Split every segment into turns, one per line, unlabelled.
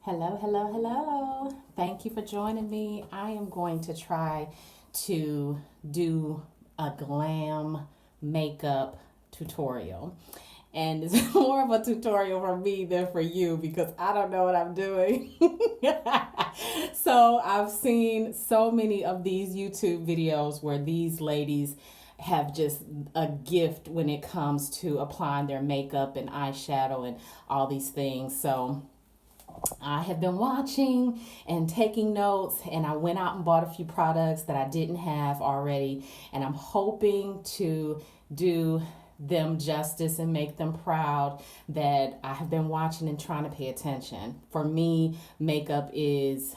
Hello, hello, hello. Thank you for joining me. I am going to try to do a glam makeup tutorial. And it's more of a tutorial for me than for you because I don't know what I'm doing. So I've seen so many of these YouTube videos where these ladies have just a gift when it comes to applying their makeup and eyeshadow and all these things. So I have been watching and taking notes, and I went out and bought a few products that I didn't have already, and I'm hoping to do them justice and make them proud that I have been watching and trying to pay attention. For me, makeup is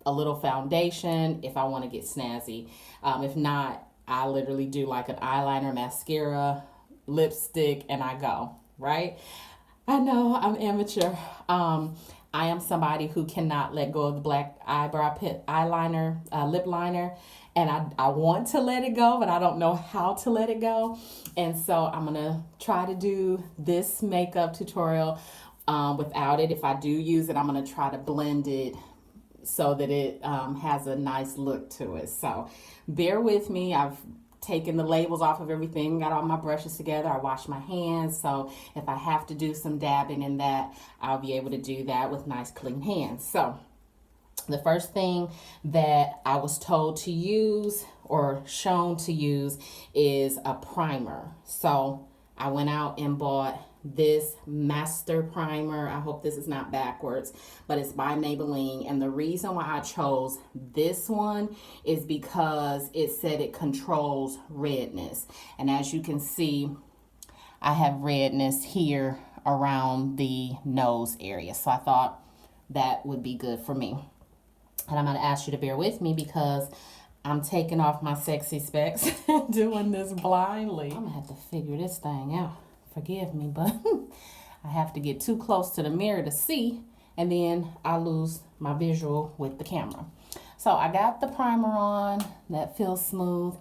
a little foundation if I want to get snazzy. If not, I literally do like an eyeliner, mascara, lipstick, and I go, right? I know I'm amateur. I am somebody who cannot let go of the black eyeliner, lip liner, and I want to let it go, but I don't know how to let it go. And so I'm gonna try to do this makeup tutorial without it. If I do use it, I'm gonna try to blend it so that it has a nice look to it. So bear with me. I've taken the labels off of everything, got all my brushes together, I washed my hands, so if I have to do some dabbing in that, I'll be able to do that with nice clean hands. So the first thing that I was told to use or shown to use is a primer. So I went out and bought this master primer. I hope this is not backwards, but it's by Maybelline. And the reason why I chose this one is because it said it controls redness. And as you can see, I have redness here around the nose area. So I thought that would be good for me. And I'm going to ask you to bear with me because I'm taking off my sexy specs and doing this blindly. I'm going to have to figure this thing out. Forgive me, but I have to get too close to the mirror to see, and then I lose my visual with the camera. So I got the primer on. That feels smooth.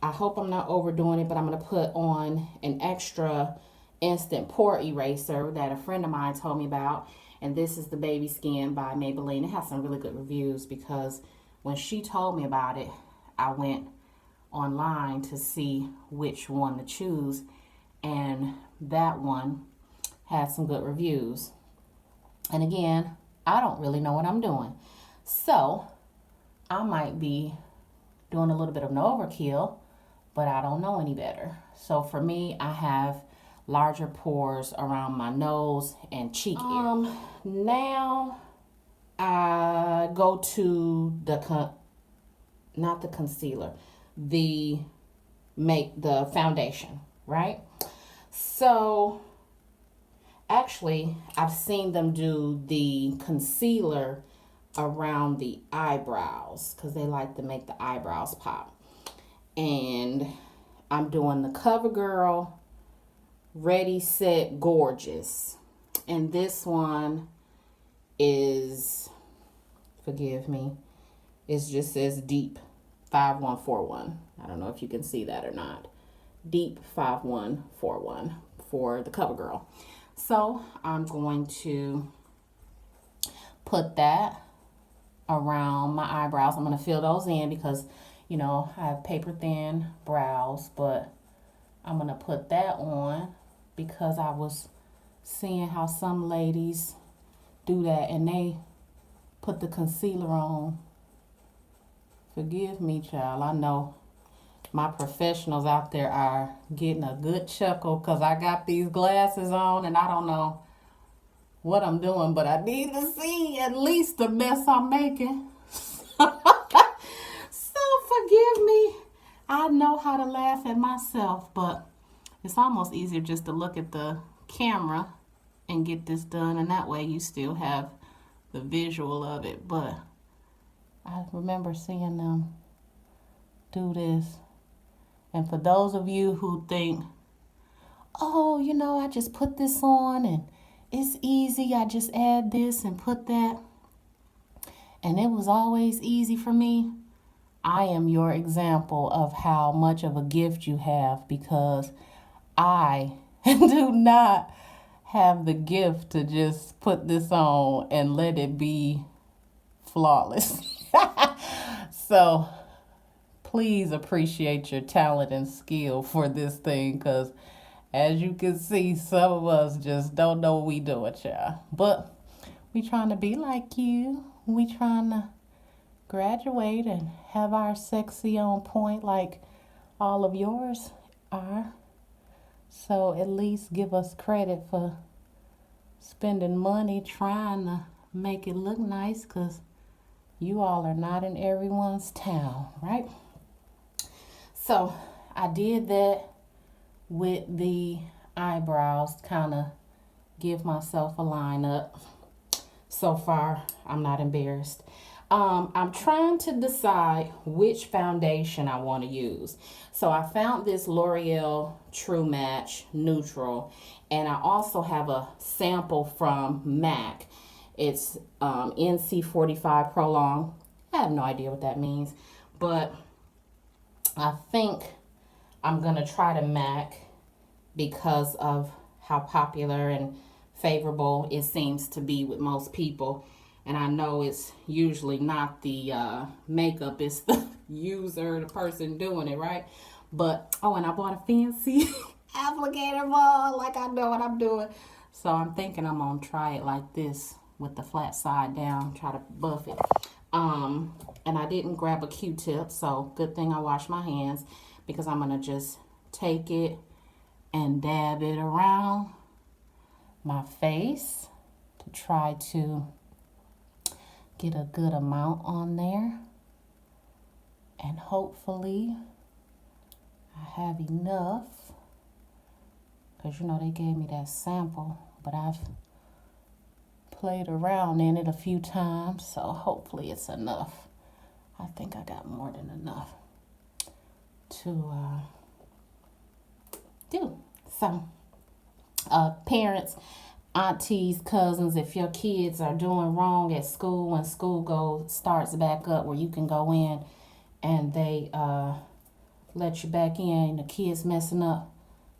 I hope I'm not overdoing it, but I'm going to put on an extra instant pore eraser that a friend of mine told me about. And this is the Baby Skin by Maybelline. It has some really good reviews because when she told me about it, I went online to see which one to choose. And that one has some good reviews. And again, I don't really know what I'm doing. So I might be doing a little bit of an overkill, but I don't know any better. So for me, I have larger pores around my nose and cheek area. Now I go to not the concealer, the foundation, right? So actually, I've seen them do the concealer around the eyebrows because they like to make the eyebrows pop. And I'm doing the CoverGirl Ready, Set, Gorgeous. And this one is, forgive me, it just says Deep 5141. I don't know if you can see that or not. Deep 5141 for the CoverGirl. So I'm going to put that around my eyebrows. I'm going to fill those in because, you know, I have paper thin brows, but I'm going to put that on because I was seeing how some ladies do that and they put the concealer on. Forgive me, child. I know my professionals out there are getting a good chuckle because I got these glasses on and I don't know what I'm doing, but I need to see at least the mess I'm making. So forgive me. I know how to laugh at myself, but it's almost easier just to look at the camera and get this done, and that way you still have the visual of it. But I remember seeing them do this. And for those of you who think, oh, you know, I just put this on and it's easy, I just add this and put that, and it was always easy for me, I am your example of how much of a gift you have because I do not have the gift to just put this on and let it be flawless. So please appreciate your talent and skill for this thing, because as you can see, some of us just don't know what we doing, child. But we trying to be like you. We trying to graduate and have our sexy on point like all of yours are. So at least give us credit for spending money trying to make it look nice, because you all are not in everyone's town, right? So I did that with the eyebrows, kind of give myself a line up. So far, I'm not embarrassed. I'm trying to decide which foundation I want to use. So I found this L'Oreal True Match Neutral, and I also have a sample from MAC. It's NC45 Prolong. I have no idea what that means, but I think I'm going to try the MAC because of how popular and favorable it seems to be with most people. And I know it's usually not the makeup, it's the user, the person doing it, right? But, oh, and I bought a fancy applicator ball, like I know what I'm doing. So I'm thinking I'm going to try it like this with the flat side down, try to buff it. And I didn't grab a Q-tip, so good thing I washed my hands, because I'm going to just take it and dab it around my face to try to get a good amount on there, and hopefully I have enough, because you know they gave me that sample, but I've played around in it a few times, so hopefully it's enough. I think I got more than enough to do. So parents, aunties, cousins, if your kids are doing wrong at school, when school starts back up, where you can go in and they let you back in, the kids messing up,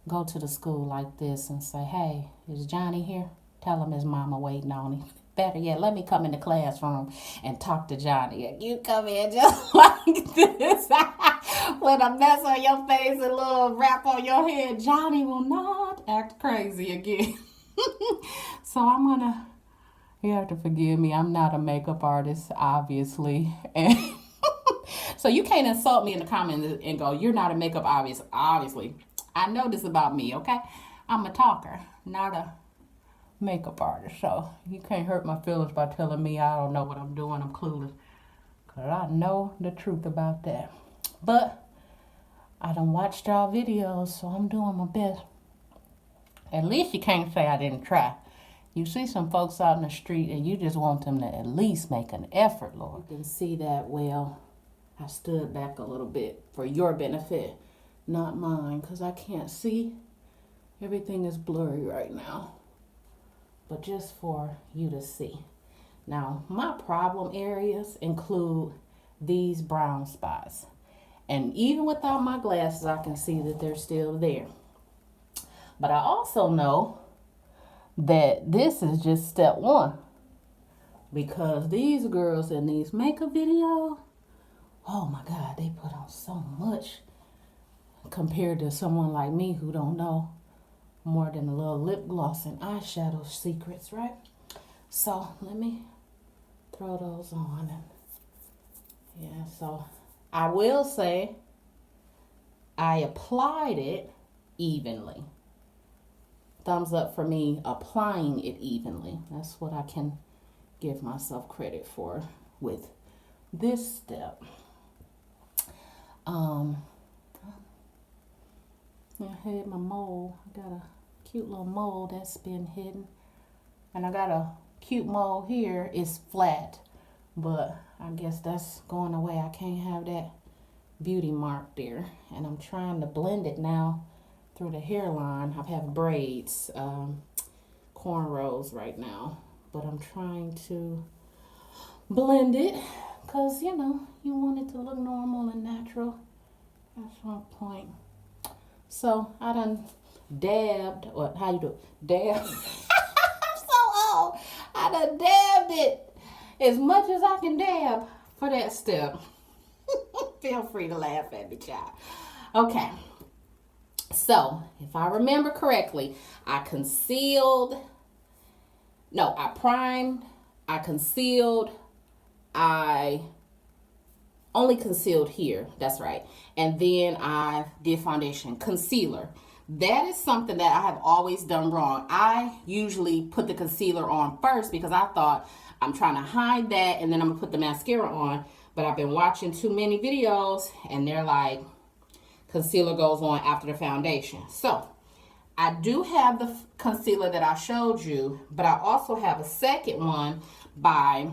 go to the school like this and say, hey, is Johnny here? Tell him his mama waiting on him. Better yet, let me come in the classroom and talk to Johnny. You come in just like this with a mess on your face and a little wrap on your head. Johnny will not act crazy again. So I'm gonna, you have to forgive me, I'm not a makeup artist, obviously, and so you can't insult me in the comments and go, you're not a makeup artist. Obviously, I know this about me, okay? I'm a talker, not a makeup artist, so you can't hurt my feelings by telling me I don't know what I'm doing, I'm clueless, because I know the truth about that. But I done watched y'all videos, so I'm doing my best. At least you can't say I didn't try. You see some folks out in the street and you just want them to at least make an effort, Lord. You can see that well. I stood back a little bit for your benefit, not mine, because I can't see. Everything is blurry right now. But just for you to see. Now, my problem areas include these brown spots. And even without my glasses, I can see that they're still there. But I also know that this is just step one, because these girls in these makeup videos, oh my God, they put on so much compared to someone like me who don't know more than a little lip gloss and eyeshadow secrets, right? So let me throw those on. And yeah, so I will say I applied it evenly. Thumbs up for me applying it evenly. That's what I can give myself credit for with this step. I hid my mole. I got a cute little mole that's been hidden. And I got a cute mole here. It's flat, but I guess that's going away. I can't have that beauty mark there. And I'm trying to blend it now through the hairline. I have braids, cornrows right now, but I'm trying to blend it because, you know, you want it to look normal and natural at some point. So I done dabbed, or how you do it? Dab. I'm so old. I done dabbed it as much as I can dab for that step. Feel free to laugh at me, child. Okay. So, if I remember correctly, I primed, I concealed, I only concealed here. That's right. And then I did foundation. Concealer. That is something that I have always done wrong. I usually put the concealer on first because I thought I'm trying to hide that and then I'm going to put the mascara on. But I've been watching too many videos and they're like, concealer goes on after the foundation. So I do have the concealer that I showed you, but I also have a second one by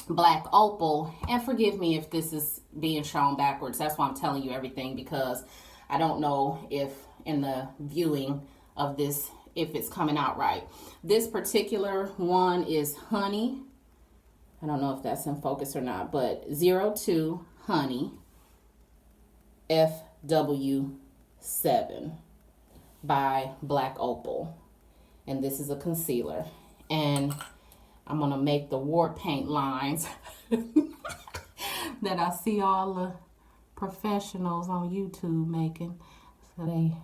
Black Opal. And forgive me if this is being shown backwards. That's why I'm telling you everything, because I don't know if in the viewing of this, if it's coming out right. This particular one is Honey. I don't know if that's in focus or not, but 02 Honey FW7 by Black Opal. And this is a concealer. And I'm going to make the war paint lines that I see all the professionals on YouTube making. So they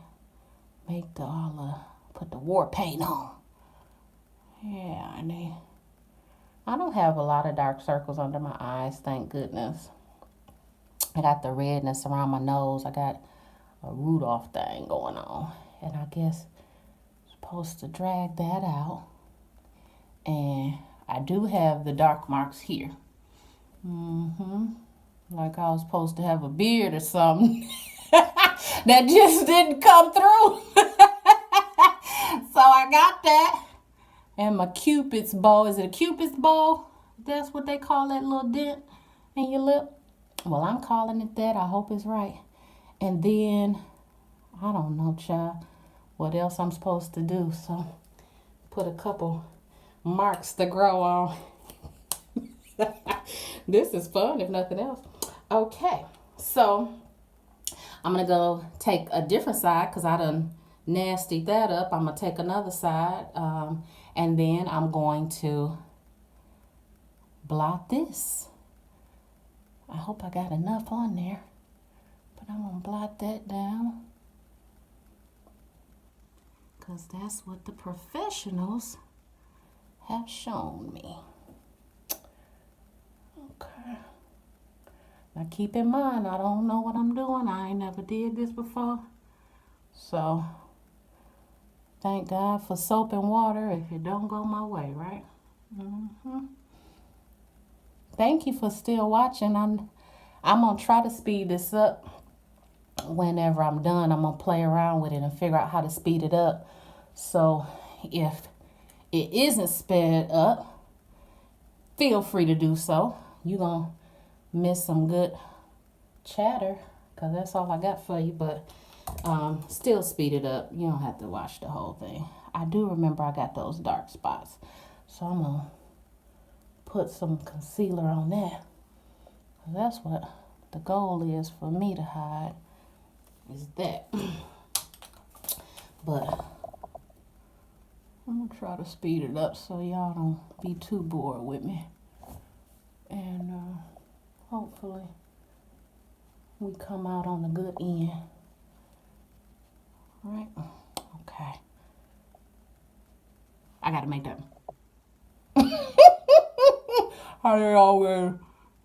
make put the war paint on. Yeah, and I don't have a lot of dark circles under my eyes, thank goodness. I got the redness around my nose. I got a Rudolph thing going on. And I guess I'm supposed to drag that out. And I do have the dark marks here. Like I was supposed to have a beard or something. That just didn't come through. So I got that. And my Cupid's bow. Is it a Cupid's bow? That's what they call that little dent in your lip. Well, I'm calling it that. I hope it's right. And then, I don't know, child, what else I'm supposed to do. So, put a couple marks to grow on. This is fun, if nothing else. Okay, so I'm going to go take a different side because I done nastied that up. I'm going to take another side, and then I'm going to blot this. I hope I got enough on there, but I'm going to blot that down because that's what the professionals have shown me. Okay. Now keep in mind, I don't know what I'm doing. I ain't never did this before. So, thank God for soap and water if it don't go my way, right? Thank you for still watching. I'm going to try to speed this up. Whenever I'm done, I'm going to play around with it and figure out how to speed it up. So, if it isn't sped up, feel free to do so. You're going to miss some good chatter because that's all I got for you. But still speed it up. You don't have to watch the whole thing. I do remember I got those dark spots. So I'm going to put some concealer on that. That's what the goal is for me to hide, is that. But I'm going to try to speed it up so y'all don't be too bored with me. And hopefully we come out on the good end. All right? Okay. I got to make that. How they always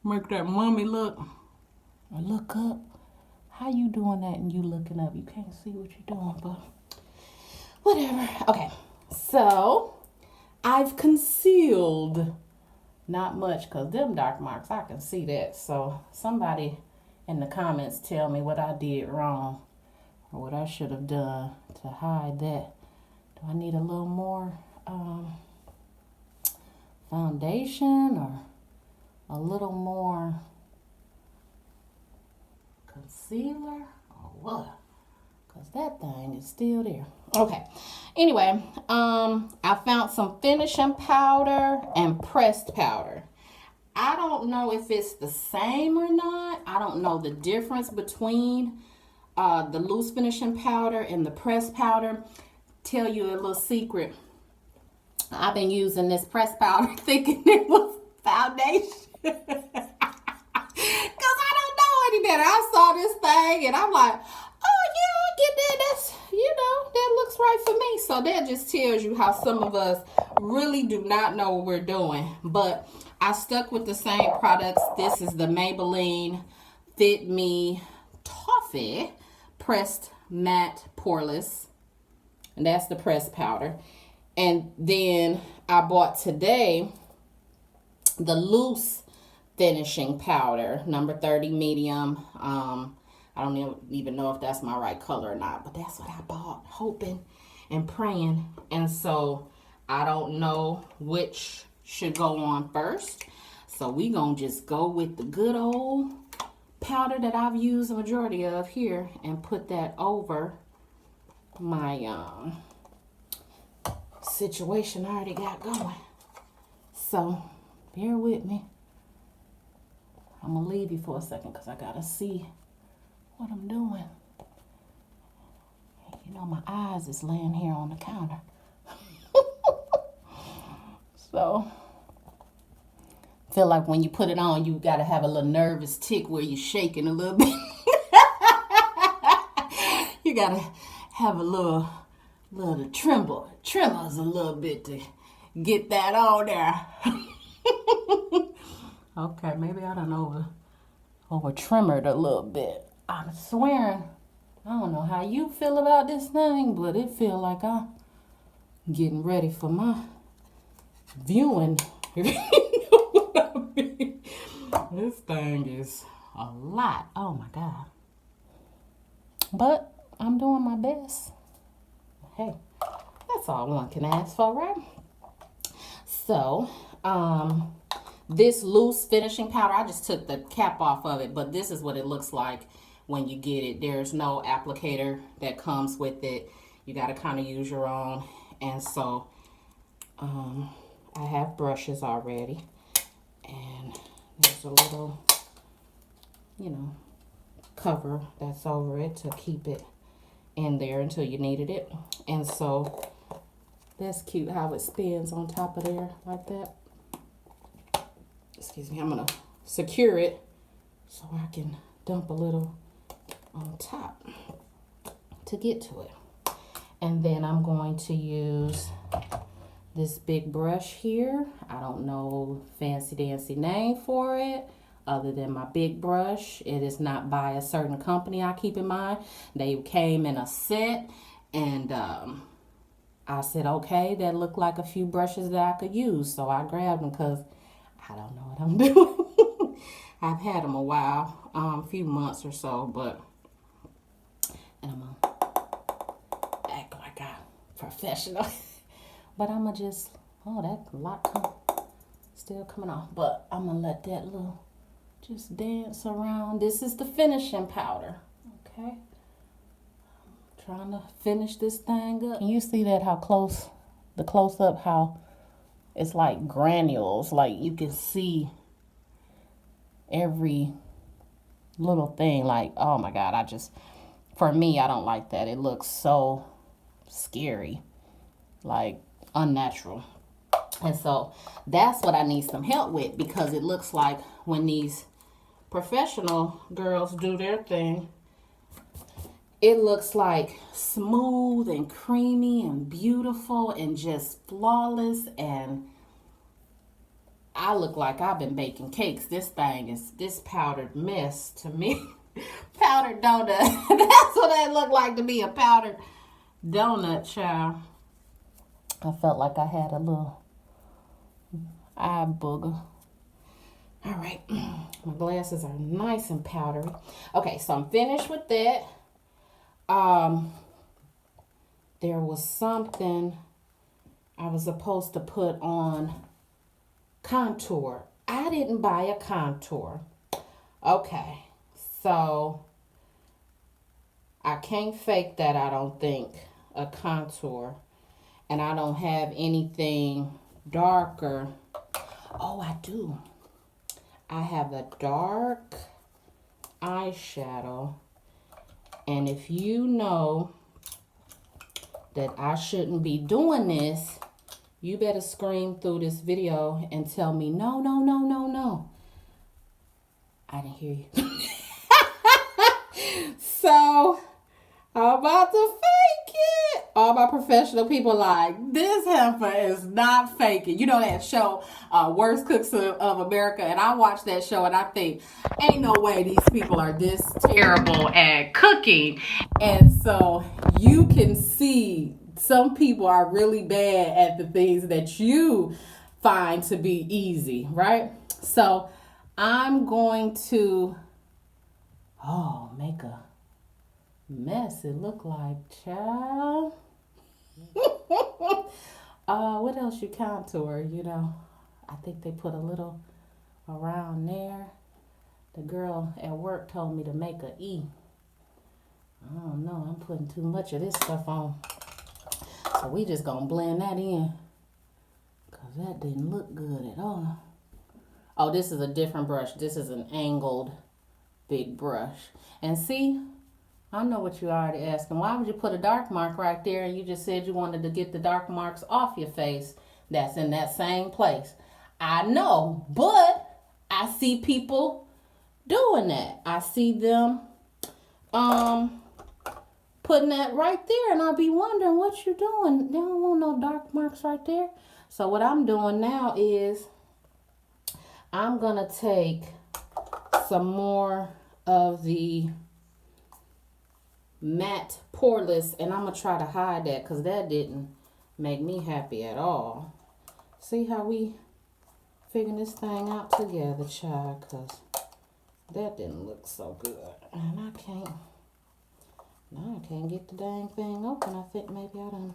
make that mummy look. Or look up. How you doing that and you looking up? You can't see what you're doing, but whatever. Okay. So, I've concealed. Not much, because them dark marks, I can see that. So, somebody in the comments tell me what I did wrong or what I should have done to hide that. Do I need a little more foundation or a little more concealer or what? Because that thing is still there. Okay. Anyway, I found some finishing powder and pressed powder. I don't know if it's the same or not. I don't know the difference between the loose finishing powder and the pressed powder. Tell you a little secret. I've been using this pressed powder thinking it was foundation. Because I don't know any better. I saw this thing and I'm like, oh yeah, get that. That's, that looks right for me. So that just tells you how some of us really do not know what we're doing. But I stuck with the same products. This is the Maybelline Fit Me Toffee Pressed Matte Poreless. And that's the pressed powder. And then I bought today the loose finishing powder, number 30 medium. I don't even know if that's my right color or not, but that's what I bought, hoping and praying. And so I don't know which should go on first. So we gonna just go with the good old powder that I've used a majority of here and put that over my situation I already got going. So bear with me. I'm gonna leave you for a second because I gotta see what I'm doing. My eyes is laying here on the counter. So feel like when you put it on, you gotta have a little nervous tick where you're shaking a little bit. You gotta have a little tremors a little bit to get that on there. Okay, maybe I done over tremored a little bit. I'm swearing, I don't know how you feel about this thing, but it feel like I'm getting ready for my viewing. This thing is a lot. Oh my God. But I'm doing my best. Hey, that's all one can ask for, right? So, this loose finishing powder, I just took the cap off of it, but this is what it looks like when you get it. There's no applicator that comes with it. You got to kind of use your own. And so, I have brushes already. And there's a little, cover that's over it to keep it in there until you needed it. And so, that's cute how it spins on top of there like that. Excuse me, I'm going to secure it so I can dump a little on top to get to it. And then I'm going to use this big brush here. I don't know fancy dancy name for it other than my big brush. It is not by a certain company, I keep in mind. They came in a set and I said, okay, that looked like a few brushes that I could use. So I grabbed them because I don't know what I'm doing. I've had them a while, a few months or so, and I'm going to act like I'm professional. But I'm going to just, that lot still coming off. But I'm going to let that little just dance around. This is the finishing powder, okay? I'm trying to finish this thing up. Can you see that, how close, the close up, how it's like granules, like you can see every little thing. Like, oh my God, for me, I don't like that. It looks so scary, like unnatural. And so that's what I need some help with, because it looks like when these professional girls do their thing, it looks like smooth and creamy and beautiful and just flawless. And I look like I've been baking cakes. This powdered mess to me. Powdered donut. That's what that looked like to me, a powdered donut, child. I felt like I had a little eye booger. All right. My glasses are nice and powdery. Okay, so I'm finished with that. There was something I was supposed to put on contour. I didn't buy a contour. Okay, so I can't fake that, I don't think, a contour. And I don't have anything darker. Oh, I do. I have a dark eyeshadow And if you know that I shouldn't be doing this, you better scream through this video and tell me, no, no, no, no, no. I didn't hear you. So, I'm about to fake it. All my professional people like, this heifer is not faking. You know that show, Worst Cooks of America? And I watch that show and I think, ain't no way these people are this terrible at cooking. And so you can see some people are really bad at the things that you find to be easy, right? So I'm going to, make a mess it look like, child. What else you contour, you know? I think they put a little around there. The girl at work told me to make a E. I don't know, I'm putting too much of this stuff on. So we just gonna blend that in, because that didn't look good at all. Oh, this is a different brush. This is an angled big brush. And see, I know what you're already asking. Why would you put a dark mark right there and you just said you wanted to get the dark marks off your face? That's in that same place. I know, but I see people doing that. I see them putting that right there, and I'll be wondering what you're doing. They don't want no dark marks right there. So what I'm doing now is I'm gonna take some more of the matte poreless, and I'm gonna try to hide that because that didn't make me happy at all. See how we figuring this thing out together, child, because that didn't look so good. And I can't get the dang thing open. I think maybe I done.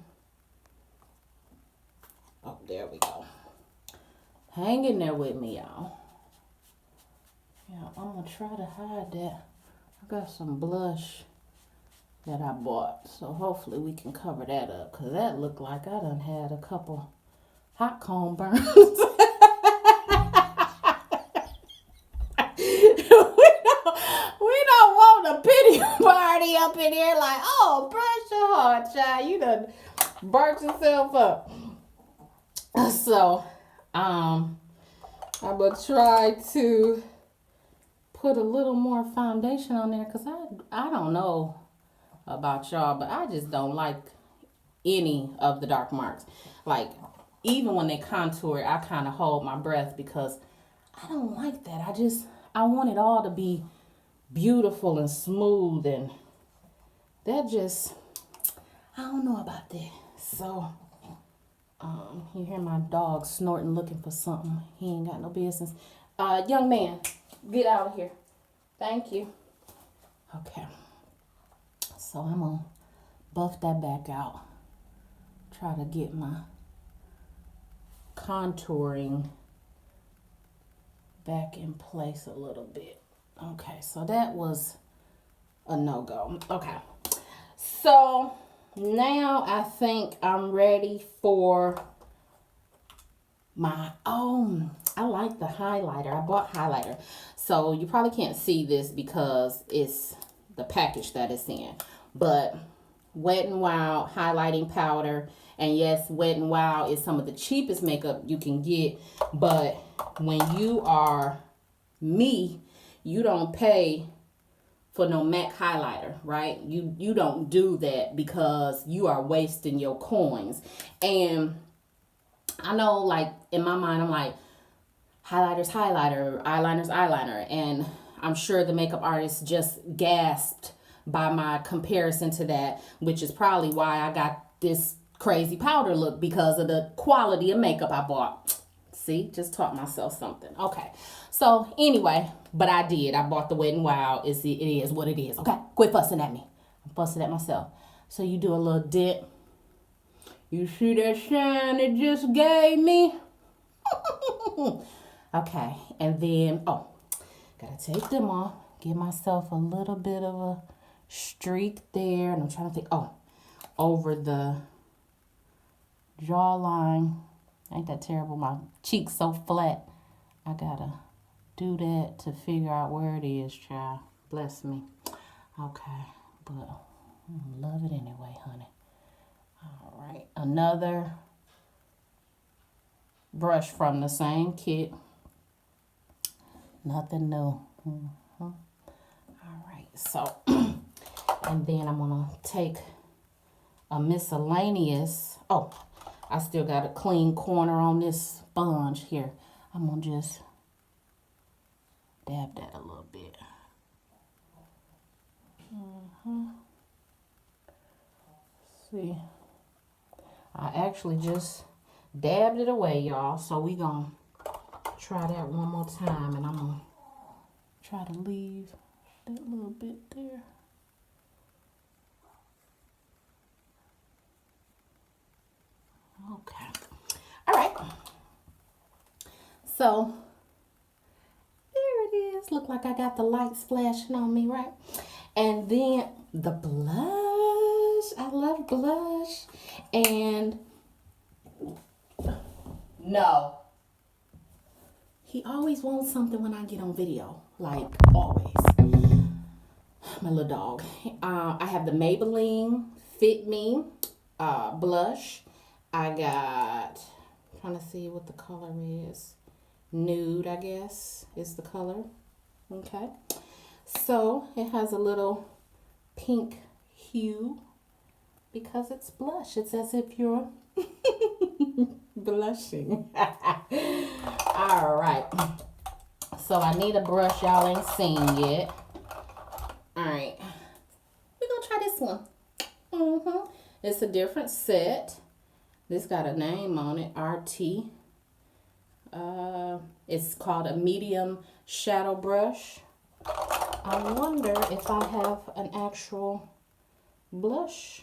Oh, there we go. Hang in there with me, y'all. Yeah, I'm gonna try to hide that. I got some blush that I bought, so hopefully we can cover that up, because that looked like I done had a couple hot comb burns. We don't want a pity party up in here like, oh, brush your heart, child. You done burnt yourself up. So, I'm going to try to put a little more foundation on there, because I don't know about y'all, but I just don't like any of the dark marks. Like, even when they contour, I kind of hold my breath because I don't like that. I want it all to be beautiful and smooth, and that just, I don't know about that. So, you hear my dog snorting, looking for something. He ain't got no business. Young man, get out of here. Thank you. Okay. So I'm gonna buff that back out. Try to get my contouring back in place a little bit. Okay, so that was a no-go. Okay, so now I think I'm ready for my, I like the highlighter. I bought highlighter. So you probably can't see this because it's the package that it's in. But Wet n Wild highlighting powder. And yes, Wet n Wild is some of the cheapest makeup you can get. But when you are me, you don't pay for no MAC highlighter, right? You don't do that because you are wasting your coins. And I know, like, in my mind, I'm like, highlighter's highlighter, eyeliner's eyeliner. And I'm sure the makeup artist just gasped by my comparison to that, which is probably why I got this crazy powder look, because of the quality of makeup I bought. See, just taught myself something. Okay, so anyway, but I did. I bought the Wet n Wild. It is what it is. Okay, quit fussing at me. I'm fussing at myself. So you do a little dip. You see that shine it just gave me? Okay, and then, gotta take them off. Give myself a little bit of a streak there. And I'm trying to think, over the jawline. Ain't that terrible? My cheek's so flat. I gotta do that to figure out where it is, child. Bless me. Okay, but I love it anyway, honey. All right, another brush from the same kit. Nothing new. All right, so, and then I'm gonna take a miscellaneous, oh, I still got a clean corner on this sponge here. I'm gonna just dab that a little bit. See, I actually just dabbed it away, y'all. So we gonna try that one more time, and I'm gonna try to leave that little bit there. Okay. All right. So there it is. Look like I got the lights flashing on me, right? And then the blush. I love blush. And no. He always wants something when I get on video. Like always. My little dog. I have the Maybelline Fit Me blush. I got, trying to see what the color is. Nude, I guess, is the color. Okay. So it has a little pink hue because it's blush. It's as if you're blushing. All right. So I need a brush y'all ain't seen yet. All right. We're going to try this one. It's a different set. This got a name on it, RT. It's called a medium shadow brush. I wonder if I have an actual blush.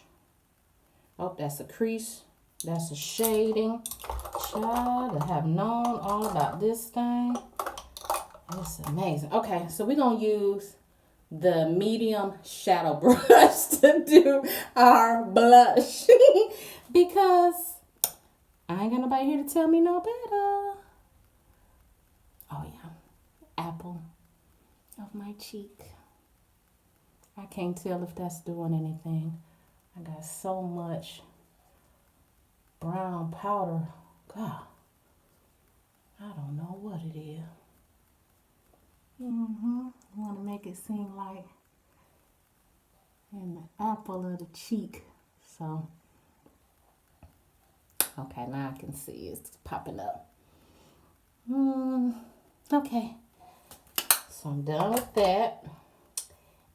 Oh, that's a crease. That's a shading. Child, I have known all about this thing. It's amazing. Okay, so we're going to use the medium shadow brush to do our blush. Because I ain't got nobody here to tell me no better. Oh, yeah. Apple of my cheek. I can't tell if that's doing anything. I got so much brown powder. God, I don't know what it is. I want to make it seem like in the apple of the cheek. So, okay, now I can see it's popping up. Okay, so I'm done with that.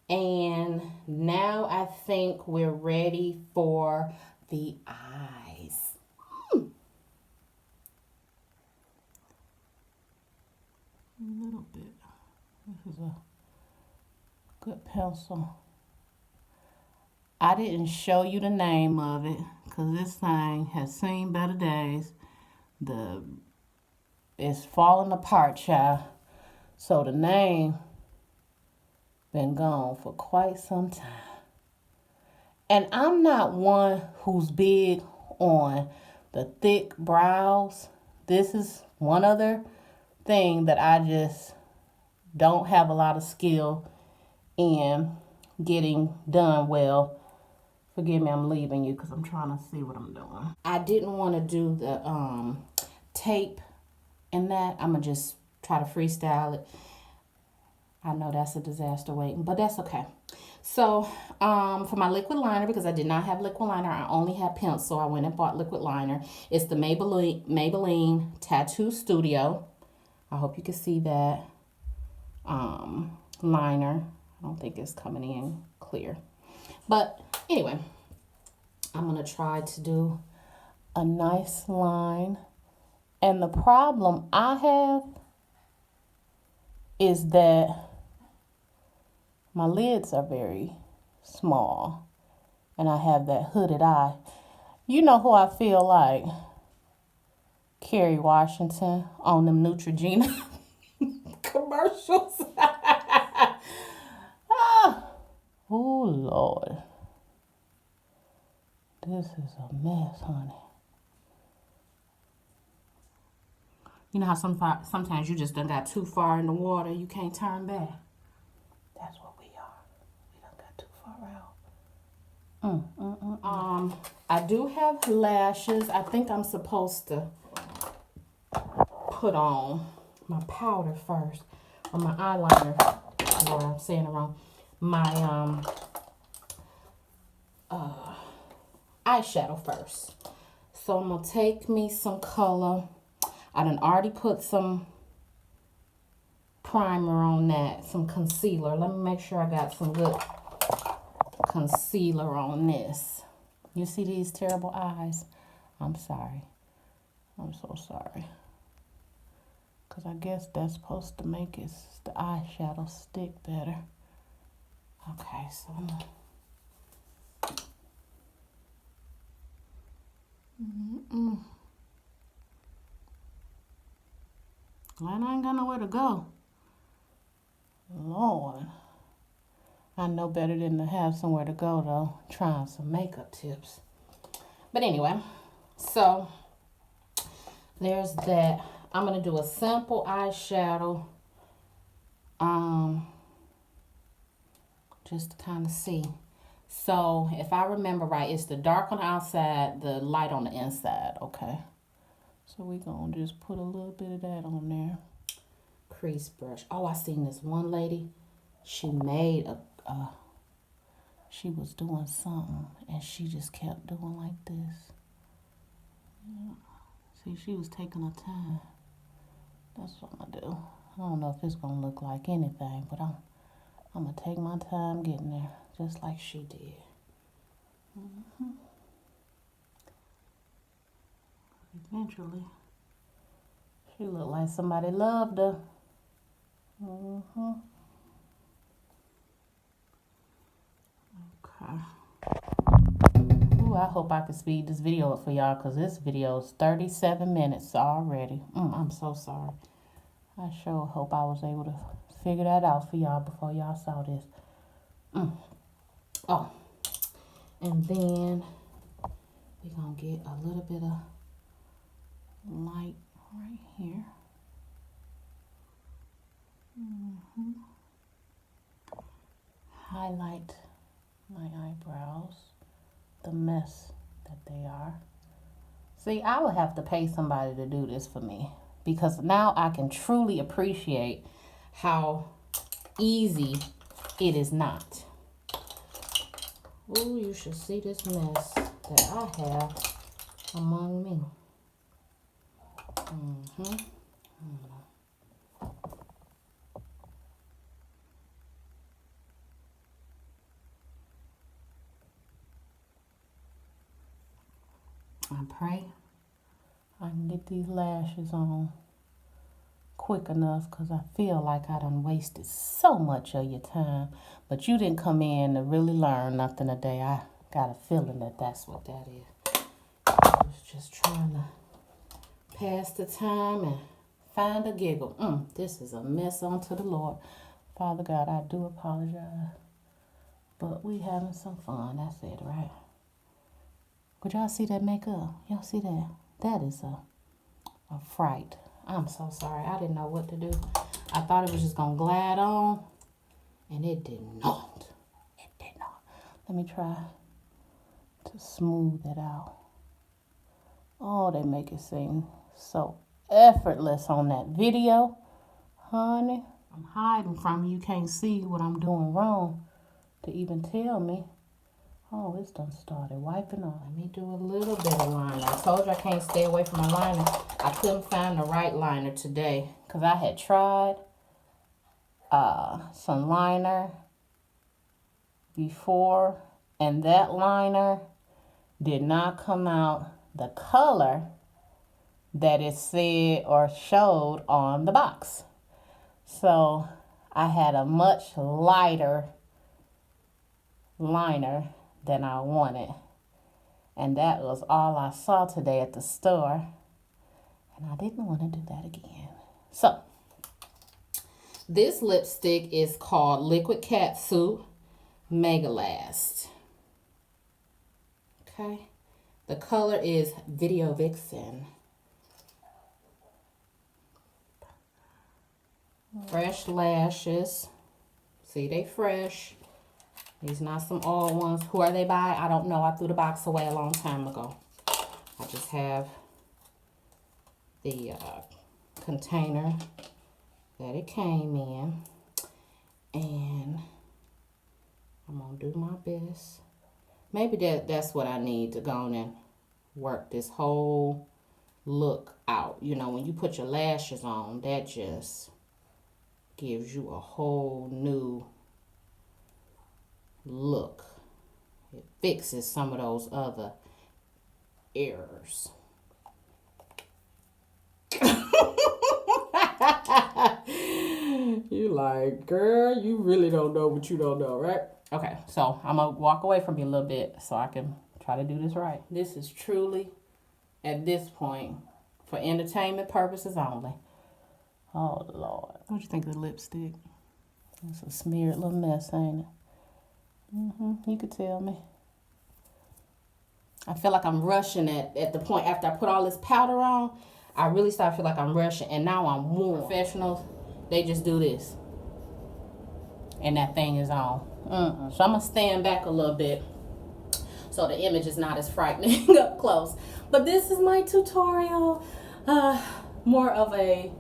And now I think we're ready for the eyes. A little bit. This is a good pencil. I didn't show you the name of it because this thing has seen better days. It's falling apart, child. So the name been gone for quite some time. And I'm not one who's big on the thick brows. This is one other thing that I just don't have a lot of skill in getting done well. Forgive me, I'm leaving you because I'm trying to see what I'm doing. I didn't want to do the tape and that. I'm going to just try to freestyle it. I know that's a disaster waiting, but that's okay. So, for my liquid liner, because I did not have liquid liner, I only had pencil. I went and bought liquid liner. It's the Maybelline Tattoo Studio. I hope you can see that liner. I don't think it's coming in clear. But anyway, I'm going to try to do a nice line. And the problem I have is that my lids are very small and I have that hooded eye. You know who I feel like? Kerry Washington on them Neutrogena commercials. Oh, Lord. This is a mess, honey. You know how sometimes you just done got too far in the water, you can't turn back. That's what we are. We done got too far out. I do have lashes. I think I'm supposed to put on my powder first, or my eyeliner. Lord, I'm saying it wrong. My eyeshadow first. So I'm gonna take me some color. I done already put some primer on that, some concealer. Let me make sure I got some good concealer on this. You see these terrible eyes? I'm sorry. I'm so sorry. Because I guess that's supposed to make it, the eyeshadow stick better. Okay, so I'm gonna... Glad I ain't got nowhere to go. Lord. I know better than to have somewhere to go, though. Trying some makeup tips. But anyway, so there's that. I'm going to do a simple eyeshadow. Just to kind of see. So if I remember right, it's the dark on the outside, the light on the inside. Okay. So we're going to just put a little bit of that on there. Crease brush. Oh, I seen this one lady. She made she was doing something and she just kept doing like this. Yeah. See, she was taking her time. That's what I'm going to do. I don't know if it's going to look like anything, but I'm going to take my time getting there, just like she did. Eventually, she looked like somebody loved her. Okay. Ooh, I hope I can speed this video up for y'all, because this video is 37 minutes already. I'm so sorry. I sure hope I was able to figure that out for y'all before y'all saw this. Oh, and then we're going to get a little bit of light right here. Highlight my eyebrows, the mess that they are. See, I would have to pay somebody to do this for me, because now I can truly appreciate how easy it is not. Oh, you should see this mess that I have among me. I pray I can get these lashes on quick enough, because I feel like I done wasted so much of your time. But you didn't come in to really learn nothing today. I got a feeling that that's what that is. I was just trying to pass the time and find a giggle. This is a mess unto the Lord. Father God, I do apologize. But we having some fun. That's it, right? Could y'all see that makeup? Y'all see that? That is a fright. I'm so sorry. I didn't know what to do. I thought it was just going to glide on. And it did not. It did not. Let me try to smooth it out. Oh, they make it seem so effortless on that video. Honey, I'm hiding from you. You can't see what I'm doing wrong to even tell me. Oh, it's done started wiping off. Let me do a little bit of liner. I told you I can't stay away from my liner. I couldn't find the right liner today, because I had tried some liner before, and that liner did not come out the color that it said or showed on the box. So I had a much lighter liner than I wanted, and that was all I saw today at the store, and I didn't want to do that again. So this lipstick is called Liquid Catsuit Mega Last. Okay, the color is Video Vixen. Fresh lashes. See, they fresh. These not some old ones. Who are they by? I don't know. I threw the box away a long time ago. I just have the container that it came in. And I'm going to do my best. Maybe that's what I need to go on and work this whole look out. You know, when you put your lashes on, that just gives you a whole new look. It fixes some of those other errors. You like, girl, you really don't know what you don't know, right? Okay, so I'm gonna walk away from you a little bit so I can try to do this right. This is truly, at this point, for entertainment purposes only. Oh, Lord. What you think of the lipstick? It's a smeared little mess, ain't it? You could tell me. I feel like I'm rushing at the point after I put all this powder on. I really start to feel like I'm rushing, and now I'm warm. Professionals, they just do this. And that thing is on. So I'm going to stand back a little bit so the image is not as frightening up close. But this is my tutorial. More of a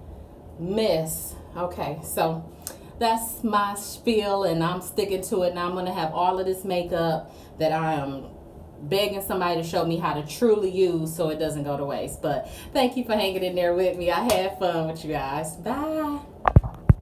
mess. Okay, so that's my spiel, and I'm sticking to it. Now I'm going to have all of this makeup that I am begging somebody to show me how to truly use so it doesn't go to waste. But thank you for hanging in there with me. I had fun with you guys. Bye.